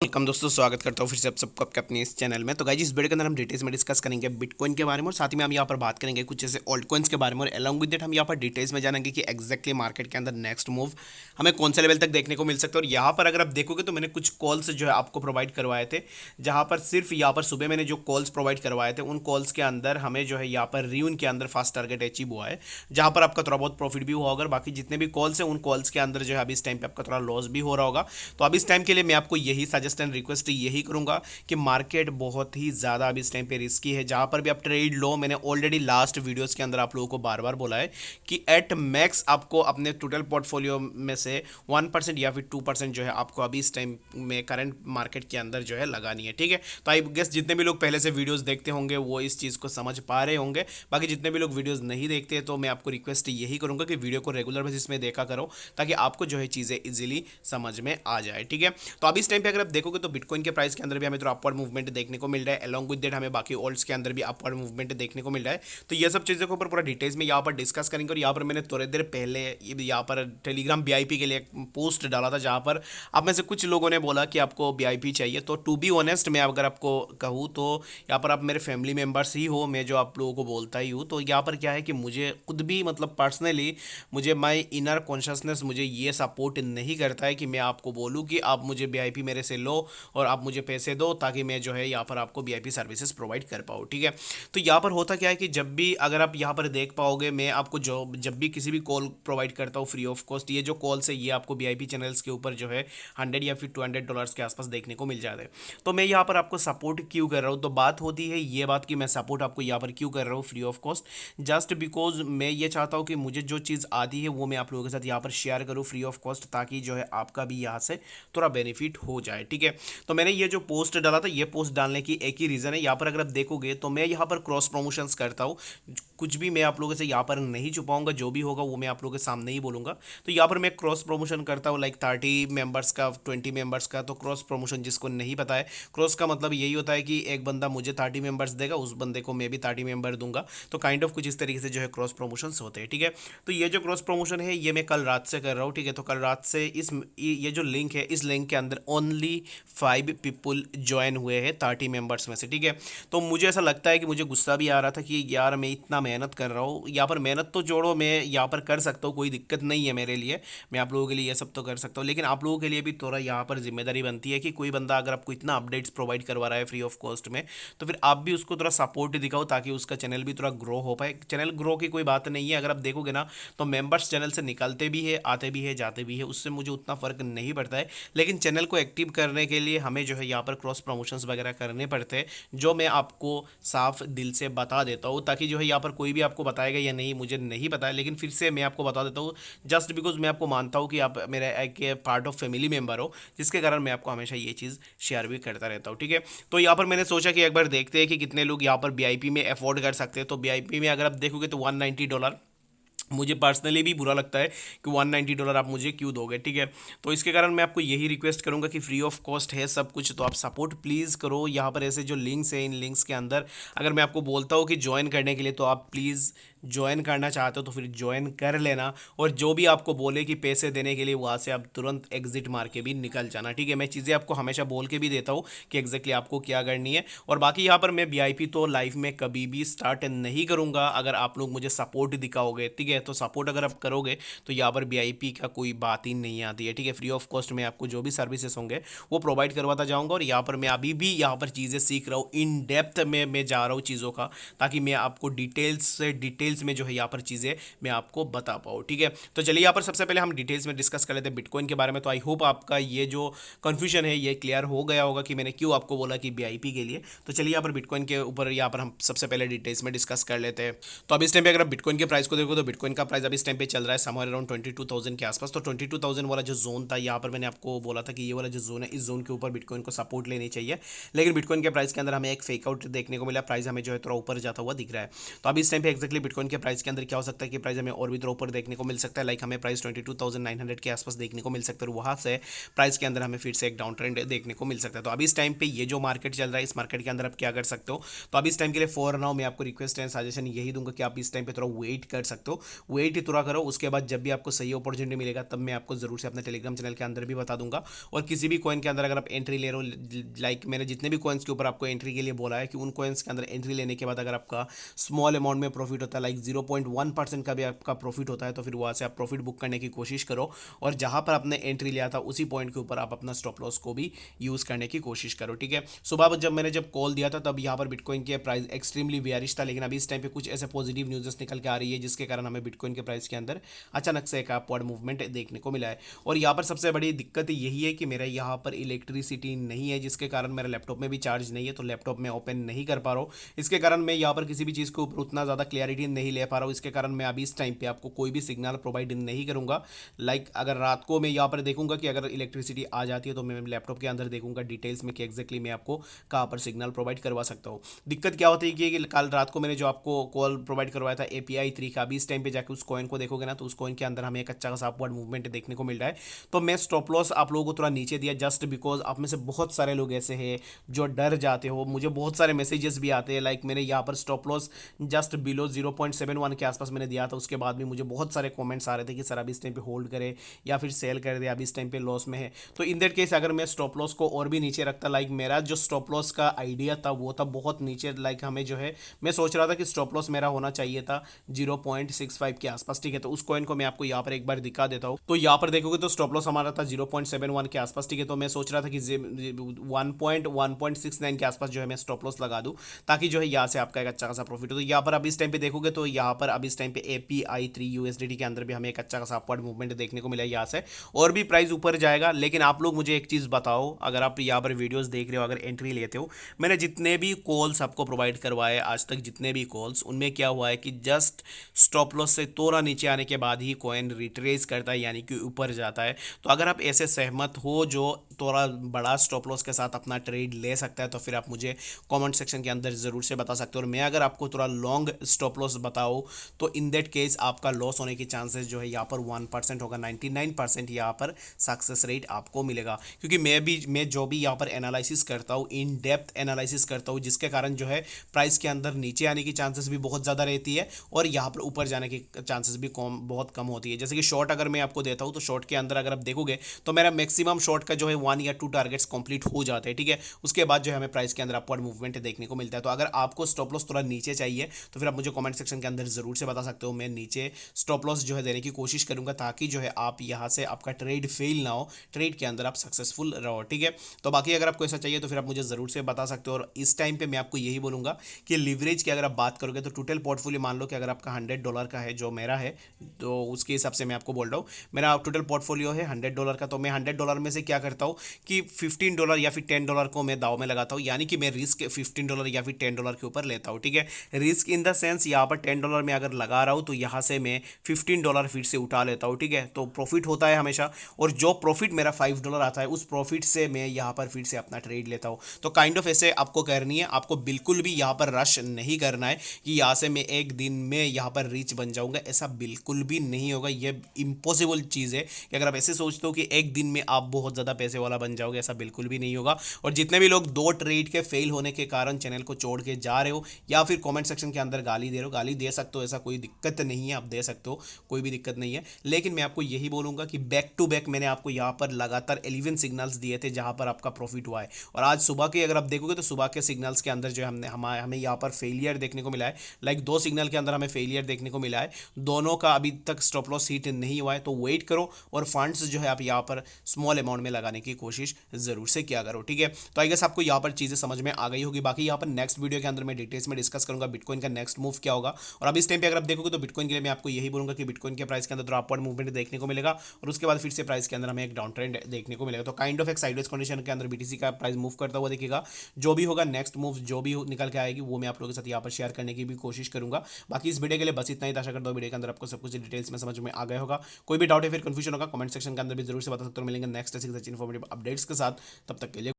Welcome दोस्तों, स्वागत करता हूँ फिर से आप सबको आपके अपने इस चैनल में। तो गाइस, इस वीडियो के अंदर हम डिटेल्स में डिस्कस करेंगे बिटकॉइन के बारे में और साथ ही में हम यहाँ पर बात करेंगे कुछ ऐसे ऑल्ट कॉइन्स के बारे में और अलॉन्ग विद दैट हम यहाँ पर डिटेल्स में जानेंगे कि एक्जैक्टली मार्केट के अंदर नेक्स्ट मूव हमें कौन से लेवल तक देखने को मिल सकता है। और यहाँ पर अगर आप देखोगे तो मैंने कुछ कॉल्स जो है आपको प्रोवाइड करवाए थे, जहाँ पर सिर्फ यहाँ पर सुबह मैंने जो कॉल्स प्रोवाइड करवाए थे उन कॉल्स के अंदर हमें जो है यहाँ पर रियून के अंदर फास्ट टारगेट अचीव हुआ है, जहाँ पर आपका थोड़ा बहुत प्रॉफिट भी हुआ होगा। बाकी जितने भी कॉल्स हैं उन कॉल्स के अंदर जो है अभी इस टाइम पे आपका थोड़ा लॉस भी हो रहा होगा। तो अभी इस टाइम के लिए मैं आपको यही सजेस्ट एंड रिक्वेस्ट यही करूंगा कि मार्केट बहुत ही ज़्यादा अभी इस टाइम पे रिस्की है। जहां पर भी आप ट्रेड लो, मैंने ऑलरेडी लास्ट वीडियोस के अंदर आप लोगों को बार बार बोला है कि एट मैक्स आपको अपने टोटल पोर्टफोलियो में से 1% या फिर 2% जो है आपको अभी इस टाइम में करंट मार्केट के अंदर जो है लगानी है। ठीक है, तो आई गेस जितने भी लोग पहले से वीडियोस देखते होंगे वो इस चीज़ को समझ पा रहे होंगे। बाकी जितने भी लोग वीडियोस नहीं देखते तो मैं आपको रिक्वेस्ट यही करूंगा कि वीडियो को रेगुलर बेसिस में देखा करो, ताकि आपको जो है चीज़ें इजीली समझ में आ जाए। ठीक है, तो अभी इस टाइम पे अगर आप देखोगे तो बिटकॉइन के प्राइस के अंदर भी हमें थोड़ा अपवर्ड मूवमेंट देखने को मिल रहा है। अलॉन्ग विद दैट हमें बाकी ऑल्ट्स के अंदर भी अपवर्ड मूवमेंट देखने को मिल रहा है। तो ये सब चीज़ों के ऊपर पूरा डिटेल्स में यहाँ पर डिस्कस करेंगे। और यहाँ पर मैंने थोड़ी देर पहले यहाँ पर टेलीग्राम वीआईपी के लिए एक पोस्ट डाला था, जहाँ पर आप में से कुछ लोगों ने बोला कि आपको वीआईपी चाहिए। तो टू बी ऑनेस्ट मैं अगर आपको कहूँ तो यहाँ पर आप मेरे फैमिली मेम्बर्स ही हो, मैं जो आप लोगों को बोलता ही हूँ। तो यहाँ पर क्या है कि मुझे खुद भी मतलब पर्सनली मुझे माई इनर कॉन्शियसनेस मुझे ये सपोर्ट नहीं करता है कि मैं आपको बोलूँ कि आप मुझे वीआईपी मेरे से लो और आप मुझे पैसे दो ताकि मैं जो है यहाँ पर आपको वीआईपी सर्विसेज प्रोवाइड कर पाऊँ। ठीक है, तो यहाँ पर होता क्या है कि जब भी अगर आप यहाँ पर देख पाओगे, मैं आपको जो जब भी किसी भी कॉल प्रोवाइड करता हूँ फ्री ऑफ कॉस्ट, ये जो कॉल्स है ये आपको वीआईपी चैनल्स के ऊपर जो है 100 या फिर $200 के आसपास देखने को मिल जाते हैं। तो मैं यहाँ पर आपको सपोर्ट क्यों कर रहा हूँ, तो बात होती है ये बात कि मैं सपोर्ट आपको यहाँ पर क्यों कर रहा हूँ free of cost, just because मैं ये चाहता हूँ कि मुझे जो चीज़ आती है वो मैं आप लोगों के साथ यहाँ पर शेयर करूँ फ्री ऑफ कॉस्ट, ताकि जो है आपका भी यहाँ से थोड़ा बेनिफिट हो जाए। ठीक है, तो मैंने ये जो पोस्ट डाला था, ये पोस्ट डालने की एक ही रीज़न है। यहाँ पर अगर आप देखोगे तो मैं यहाँ पर क्रॉस प्रमोशंस करता हूँ, कुछ भी मैं आप लोगों से यहाँ पर नहीं छुपाऊंगा, जो भी होगा वो मैं आप लोगों के सामने ही बोलूँगा। तो यहाँ पर मैं क्रॉस प्रमोशन करता हूँ, लाइक 30 मेंबर्स का, 20 मेंबर्स का। तो क्रॉस प्रमोशन जिसको नहीं पता है, क्रॉस का मतलब यही होता है कि एक बंदा मुझे 30 मेंबर्स देगा, उस बंदे को मैं भी 30 मेंबर दूंगा। तो काइंड ऑफ कुछ इस तरीके से जो है क्रॉस प्रमोशंस होते हैं। ठीक है, तो ये जो क्रॉस प्रमोशन है ये मैं कल रात से कर रहा हूँ। ठीक है, तो कल रात से ये जो लिंक है, इस लिंक के अंदर ओनली 5 पीपल ज्वाइन हुए हैं 30 मेंबर्स में से। ठीक है, तो मुझे ऐसा लगता है कि मुझे गुस्सा भी आ रहा था कि यार मैं इतना मेहनत कर रहा हूँ, यहाँ पर मेहनत तो जोड़ो, मैं यहाँ पर कर सकता हूँ, कोई दिक्कत नहीं है मेरे लिए, मैं आप लोगों के लिए ये सब तो कर सकता हूँ। लेकिन आप लोगों के लिए भी थोड़ा यहाँ पर जिम्मेदारी बनती है कि कोई बंदा अगर आपको इतना अपडेट्स प्रोवाइड करवा रहा है फ्री ऑफ कॉस्ट में, तो फिर आप भी उसको थोड़ा सपोर्ट दिखाओ, ताकि उसका चैनल भी थोड़ा ग्रो हो पाए। चैनल ग्रो की कोई बात नहीं है, अगर आप देखोगे ना तो मेंबर्स चैनल से निकलते भी है, आते भी है, जाते भी है, उससे मुझे उतना फ़र्क नहीं पड़ता है। लेकिन चैनल को एक्टिव करने के लिए हमें जो है यहाँ पर क्रॉस प्रमोशंस वगैरह करने पड़ते हैं, जो मैं आपको साफ दिल से बता देता हूँ, ताकि जो है यहाँ पर कोई भी आपको बताएगा या नहीं मुझे नहीं पता है, लेकिन फिर से मैं आपको बता देता हूँ, जस्ट बिकॉज मैं आपको मानता हूँ कि आप मेरा एक पार्ट ऑफ फैमिली मेम्बर हो, जिसके कारण मैं आपको हमेशा ये चीज़ शेयर भी करता रहता हूँ। ठीक है, तो यहाँ पर मैंने सोचा कि एक बार देखते हैं कि कितने लोग यहाँ पर वीआईपी में अफोर्ड कर सकते हैं। तो वीआईपी में अगर आप देखोगे तो $190, मुझे पर्सनली भी बुरा लगता है कि $190 आप मुझे क्यों दोगे। ठीक है, तो इसके कारण मैं आपको यही रिक्वेस्ट करूंगा कि फ्री ऑफ कॉस्ट है सब कुछ, तो आप सपोर्ट प्लीज़ करो। यहाँ पर ऐसे जो लिंक्स हैं, इन लिंक्स के अंदर अगर मैं आपको बोलता हूँ कि ज्वाइन करने के लिए, तो आप प्लीज़ ज्वाइन करना चाहते हो तो फिर ज्वाइन कर लेना। और जो भी आपको बोले कि पैसे देने के लिए, वहाँ से आप तुरंत एग्जिट मार के भी निकल जाना। ठीक है, मैं चीज़ें आपको हमेशा बोल के भी देता हूँ कि एग्जैक्टली आपको क्या करनी है। और बाकी यहाँ पर मैं वीआईपी तो लाइफ में कभी भी स्टार्ट नहीं करूँगा अगर आप लोग मुझे सपोर्ट दिखाओगे। ठीक है, तो सपोर्ट अगर आप करोगे तो यहाँ पर वीआईपी का कोई बात ही नहीं आती है। ठीक है, फ्री ऑफ कॉस्ट में आपको जो भी सर्विसेज होंगे वो प्रोवाइड करवाता जाऊँगा। और यहाँ पर मैं अभी भी यहाँ पर चीज़ें सीख रहा हूँ, इन डेप्थ में मैं जा रहा हूँ चीज़ों का, ताकि मैं आपको डिटेल्स में जो है यहाँ पर चीज़ें मैं आपको बता पाऊँ। ठीक है, तो चलिए यहाँ पर सबसे पहले हम डिटेल्स में डिस्कस कर लेते हैं बिटकॉइन के बारे में। तो आई होप आपका ये जो कन्फ्यूजन है ये क्लियर हो गया होगा कि मैंने क्यों आपको बोला कि वीआईपी के लिए। तो चलिए यहाँ पर बिटकॉइन के ऊपर यहाँ पर हम सबसे पहले डिटेल्स में डिस्कस कर लेते हैं। तो अभी इस टाइम पे अगर आप बिटकॉइन के प्राइस को देखो तो बिटकॉइन का प्राइस अभी इस टाइम पे चल रहा है समवेयर अराउंड 22,000 के आसपास। तो 22,000 वाला जो जोन था, यहाँ पर मैंने आपको बोला था कि ये वाला जो जोन है, इस जोन के ऊपर बिटकॉइन को सपोर्ट लेनी चाहिए। लेकिन बिटकॉइन के प्राइस के अंदर हमें एक फेकआउट देखने को मिला, प्राइस हमें जो है थोड़ा ऊपर जाता हुआ दिख रहा है। तो अभी इस टाइम पे एक्जैक्टली बिटकॉइन बिटकॉइन के प्राइस के अंदर क्या हो सकता है कि प्राइस हमें और भी थोड़ा ऊपर देखने को मिल सकता है, लाइक हमें प्राइस 22,900 के आसपास देखने को मिल सकता है और वहाँ से प्राइस के अंदर हमें फिर से एक डाउन ट्रेंड देखने को मिल सकता है। तो अभी इस टाइम पे ये जो मार्केट चल रहा है, इस मार्केट के अंदर आप क्या कर सकते हो, तो अभी इस टाइम के लिए फॉर नाउ मैं आपको रिक्वेस्ट एंड सजेशन यही दूंगा कि आप इस टाइम पे थोड़ा वेट कर सकते हो, वेट ही थोड़ा करो। उसके बाद जब भी आपको सही अपॉर्चुनिटी मिलेगा तब मैं आपको जरूर से अपने टेलीग्राम चैनल के अंदर भी बता दूंगा। और किसी भी कॉइन के अंदर अगर आप एंट्री ले रहे हो, लाइक मैंने जितने भी कॉइन्स के ऊपर आपको एंट्री के लिए बोला है कि उन कॉइन्स के अंदर एंट्री लेने के बाद अगर आपका स्मॉल अमाउंट में प्रॉफिट होता है, लाइक 0.1% का भी आपका प्रॉफिट होता है, तो फिर वहाँ से आप प्रॉफिट बुक करने की कोशिश करो और जहाँ पर आपने एंट्री लिया था उसी पॉइंट के ऊपर आप अपना स्टॉप लॉस को भी यूज़ करने की कोशिश करो, ठीक है। सुबह जब कॉल दिया था तब यहाँ पर बिटकॉइन के प्राइस एक्सट्रीमली बेयरिश था, लेकिन अभी इस टाइम पे कुछ ऐसे पॉजिटिव न्यूज़ निकल के आ रही है जिसके कारण हमें बिटकॉइन के प्राइस के अंदर अचानक से एक अपवर्ड मूवमेंट देखने को मिला है। और यहाँ पर सबसे बड़ी दिक्कत यही है कि मेरा यहाँ पर इलेक्ट्रिसिटी नहीं है, जिसके कारण मेरा लैपटॉप में भी चार्ज नहीं है, तो लैपटॉप में ओपन नहीं कर पा रहा हूँ। इसके कारण मैं यहाँ पर किसी भी चीज़ के ऊपर उतना ज़्यादा क्लैरिटी नहीं ले पा रहा हूँ। इसके कारण मैं अभी इस टाइम पे आपको कोई भी सिग्नल प्रोवाइड नहीं करूँगा। लाइक अगर रात को मैं यहाँ पर देखूंगा कि अगर इलेक्ट्रिसिटी आ जाती है तो मैं लैपटॉप के अंदर देखूंगा डिटेल्स में कि एक्जैक्टली मैं आपको कहाँ पर सिग्नल प्रोवाइड करवा सकता हूँ। दिक्कत क्या होती है कि कल रात को मैंने जो आपको कॉल प्रोवाइड करवाया था API 3 का, अभी इस टाइम पे जाकर उस कॉइन को देखोगे ना तो उस कॉइन के अंदर हमें एक अच्छा खासा अपवर्ड मूवमेंट देखने को मिल रहा है। तो मैं स्टॉप लॉस आप लोगों को थोड़ा नीचे दिया जस्ट बिकॉज आप में से बहुत सारे लोग ऐसे हैं जो डर जाते हो। मुझे बहुत सारे मैसेजेस भी आते हैं, लाइक मैंने यहाँ पर स्टॉप लॉस जस्ट बिलो 0.71 के आसपास मैंने दिया था, उसके बाद भी मुझे बहुत सारे कमेंट्स आ रहे थे कि सर अभी इस टाइम पे होल्ड करे या फिर सेल कर दे, अभी इस टाइम पे लॉस में है। तो इन दैट केस अगर मैं स्टॉप लॉस को और भी नीचे रखता, लाइक मेरा जो स्टॉप लॉस का आइडिया था वो था बहुत नीचे, लाइक हमें जो है मैं सोच रहा था कि स्टॉप लॉस मेरा होना चाहिए था 0.65 के आसपास, ठीक है। तो उस कॉइन को मैं आपको यहाँ पर एक बार दिखा देता हूँ। तो यहाँ पर देखोगे तो स्टॉप लॉस हमारा था 0.71 के आसपास, ठीक है। तो मैं सोच रहा था कि 1.169 के आसपास जो है मैं स्टॉप लॉस लगा दूँ ताकि जो है यहाँ से आपका एक अच्छा खासा प्रॉफिट हो। तो यहाँ पर अभी इस टाइम पे देखोगे तो यहाँ पर अभी इस टाइम पे API 3 USDT के अंदर भी हमें एक अच्छा खासा अपवर्ड मूवमेंट देखने को मिला है यहाँ से, और भी प्राइस ऊपर जाएगा। लेकिन आप लोग मुझे एक चीज़ बताओ, अगर आप यहाँ पर वीडियोस देख रहे हो, अगर एंट्री लेते हो, मैंने जितने भी कॉल्स आपको प्रोवाइड करवाए आज तक, जितने भी कॉल्स, उनमें क्या हुआ है कि जस्ट स्टॉप लॉस से थोड़ा नीचे आने के बाद ही कॉइन रिट्रेस करता है, यानी कि ऊपर जाता है। तो अगर आप ऐसे सहमत हो जो थोड़ा बड़ा स्टॉप लॉस के साथ अपना ट्रेड ले सकता है, तो फिर आप मुझे कमेंट सेक्शन के अंदर ज़रूर से बता सकते हो। और मैं अगर आपको थोड़ा लॉन्ग स्टॉप लॉस बताऊँ तो इन दैट केस आपका लॉस होने की चांसेस जो है यहाँ पर 1% होगा, 99% यहाँ पर सक्सेस रेट आपको मिलेगा। क्योंकि मैं जो भी यहाँ पर एनालिसिस करता हूँ, इन डेप्थ एनालिसिस करता हूँ, जिसके कारण जो है प्राइस के अंदर नीचे आने की चांसेस भी बहुत ज़्यादा रहती है और यहाँ पर ऊपर जाने की चांसेस भी बहुत कम होती है। जैसे कि शॉर्ट अगर मैं आपको देता हूँ तो शॉर्ट के अंदर अगर आप देखोगे तो मेरा मैक्सिमम शॉर्ट का जो है 1 या 2 टारगेट्स कंप्लीट हो जाते हैं, ठीक है। उसके बाद जो है हमें प्राइस के अंदर अपवर्ड मूवमेंट देखने को मिलता है। तो अगर आपको स्टॉप लॉस थोड़ा नीचे चाहिए तो फिर आप मुझे कमेंट सेक्शन के अंदर ज़रूर से बता सकते हो, मैं नीचे स्टॉप लॉस जो है देने की कोशिश करूंगा ताकि जो है आप यहाँ से आपका ट्रेड फेल ना हो, ट्रेड के अंदर आप सक्सेसफुल रहो, ठीक है। तो बाकी अगर आपको ऐसा चाहिए तो फिर आप मुझे ज़रूर से बता सकते हो। और इस टाइम पे मैं आपको यही बोलूँगा कि लिवरेज की अगर आप बात करोगे तो टोटल पोर्टफोलियो मान लो कि अगर आपका $100 का है जो मेरा है, तो उसके हिसाब से मैं आपको बोल रहा हूँ, मेरा टोटल पोर्टफोलियो है $100 का। तो मैं $100 में से क्या करता हूँ कि $15 या फिर $10 को मैं दाव में लगाता हूँ, यानी कि मैं रिस्क $15 या फिर $10 के ऊपर लेता हूँ, ठीक है। रिस्क इन द सेंस यहाँ पर $10 में अगर लगा रहा हूँ तो यहाँ से मैं $15 फिर से उठा लेता हूँ, ठीक है। तो प्रॉफिट होता है हमेशा, और जो प्रॉफिट मेरा $5 आता है उस प्रॉफिट से मैं यहाँ पर फिर से अपना ट्रेड लेता हूँ। तो काइंड ऑफ ऐसे आपको करनी है, आपको बिल्कुल भी यहाँ पर रश नहीं करना है कि यहाँ से मैं एक दिन में यहाँ पर रीच बन जाऊँगा, ऐसा बिल्कुल भी नहीं होगा। ये इम्पॉसिबल चीज़ है कि अगर आप ऐसे सोचते हो कि एक दिन में आप बहुत ज़्यादा पैसे वाला बन जाओगे, ऐसा बिल्कुल भी नहीं होगा। और जितने भी लोग 2 ट्रेड के फेल होने के कारण चैनल को छोड़ के जा रहे हो या फिर कमेंट सेक्शन के अंदर गाली दे रहे हो, गाली दे सकते हो, ऐसा कोई दिक्कत नहीं है, आप दे सकते हो, कोई भी दिक्कत नहीं है। लेकिन मैं आपको यही बोलूँगा कि बैक टू बैक मैंने आपको यहाँ पर लगातार 11 सिग्नल्स दिए थे जहाँ पर आपका प्रॉफिट हुआ है। और आज सुबह के अगर आप देखोगे तो सुबह के सिग्नल्स के अंदर जो है हमें यहाँ पर फेलियर देखने को मिला है, लाइक 2 सिग्नल के अंदर हमें फेलियर देखने को मिला है, दोनों का अभी तक स्टॉप लॉस हिट नहीं हुआ है। तो वेट करो और फंड्स जो है आप यहाँ पर स्मॉल अमाउंट में लगाने की कोशिश जरूर से किया करो, ठीक है। तो आई गेस आपको यहाँ पर चीज़ें समझ में आ गई होगी। बाकी यहाँ पर नेक्स्ट वीडियो के अंदर मैं डिटेल्स में डिस्कस करूंगा बिटकॉइन का नेक्स्ट मूव क्या होगा। और अभी इस टाइम पे अगर आप देखोगे तो बिटकॉइन के लिए मैं आपको यही बोलूंगा कि बिटकॉइन के प्राइस के अंदर थोड़ा अपवर्ड मूवमेंट देखने को मिलेगा और उसके बाद फिर से प्राइस के अंदर हमें एक डाउन ट्रेंड देखने को मिलेगा। तो काइंड ऑफ एक साइडवेज कंडीशन के अंदर BTC का प्राइस मूव करता हुआ दिखेगा। जो भी होगा नेक्स्ट मूव जो भी निकल के आएगी वो मैं आप लोगों के साथ यहाँ पर शेयर करने की भी कोशिश करूंगा। बाकी इस वीडियो के लिए बस इतना ही, आशा करता हूँ वीडियो के अंदर आपको सब कुछ डिटेल्स में समझ में आ गया होगा। कोई भी डाउट है फिर कंफ्यूजन होगा कमेंट सेक्शन के अंदर भी जरूर से बता सकते हो। मिलेंगे नेक्स्ट ऐसे इन्फॉर्मेटिव अपडेट्स के साथ, तब तक के लिए।